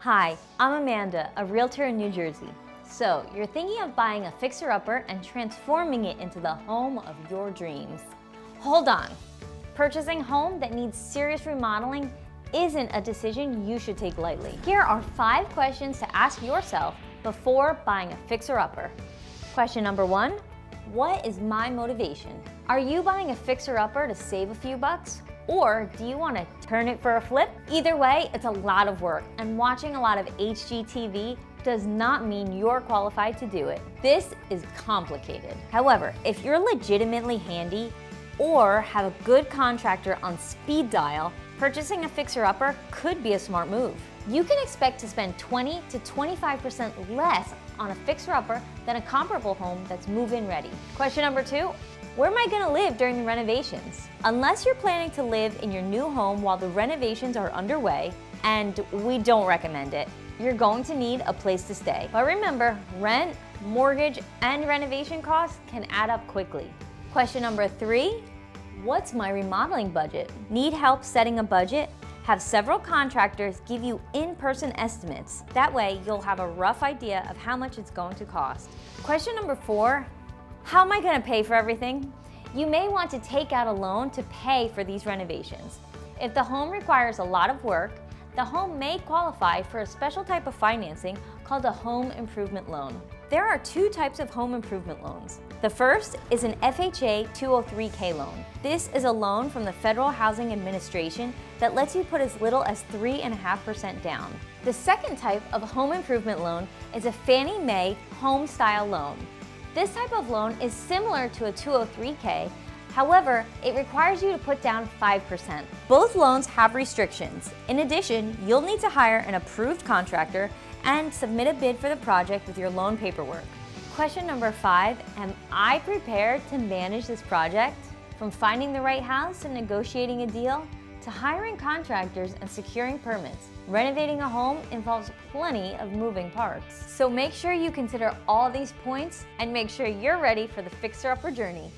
Hi, I'm Amanda, a realtor in New Jersey. So, you're thinking of buying a fixer-upper and transforming it into the home of your dreams. Hold on. Purchasing a home that needs serious remodeling isn't a decision you should take lightly. Here are 5 questions to ask yourself before buying a fixer-upper. Question number 1, what is my motivation? Are you buying a fixer-upper to save a few bucks? Or do you want to turn it for a flip? Either way, it's a lot of work, and watching a lot of HGTV does not mean you're qualified to do it. This is complicated. However, if you're legitimately handy or have a good contractor on speed dial, purchasing a fixer-upper could be a smart move. You can expect to spend 20 to 25% less on a fixer-upper than a comparable home that's move-in ready. Question number 2, where am I going to live during the renovations? Unless you're planning to live in your new home while the renovations are underway, and we don't recommend it, you're going to need a place to stay. But remember, rent, mortgage, and renovation costs can add up quickly. Question number 3, what's my remodeling budget? Need help setting a budget? Have several contractors give you in-person estimates. That way, you'll have a rough idea of how much it's going to cost. Question number 4, how am I going to pay for everything? You may want to take out a loan to pay for these renovations. If the home requires a lot of work, the home may qualify for a special type of financing called a home improvement loan. There are 2 types of home improvement loans. The first is an FHA 203K loan. This is a loan from the Federal Housing Administration that lets you put as little as 3.5% down. The second type of home improvement loan is a Fannie Mae home style loan. This type of loan is similar to a 203K, however, it requires you to put down 5%. Both loans have restrictions. In addition, you'll need to hire an approved contractor and submit a bid for the project with your loan paperwork. Question number 5, am I prepared to manage this project? From finding the right house and negotiating a deal, to hiring contractors and securing permits, renovating a home involves plenty of moving parts. So make sure you consider all these points and make sure you're ready for the fixer-upper journey.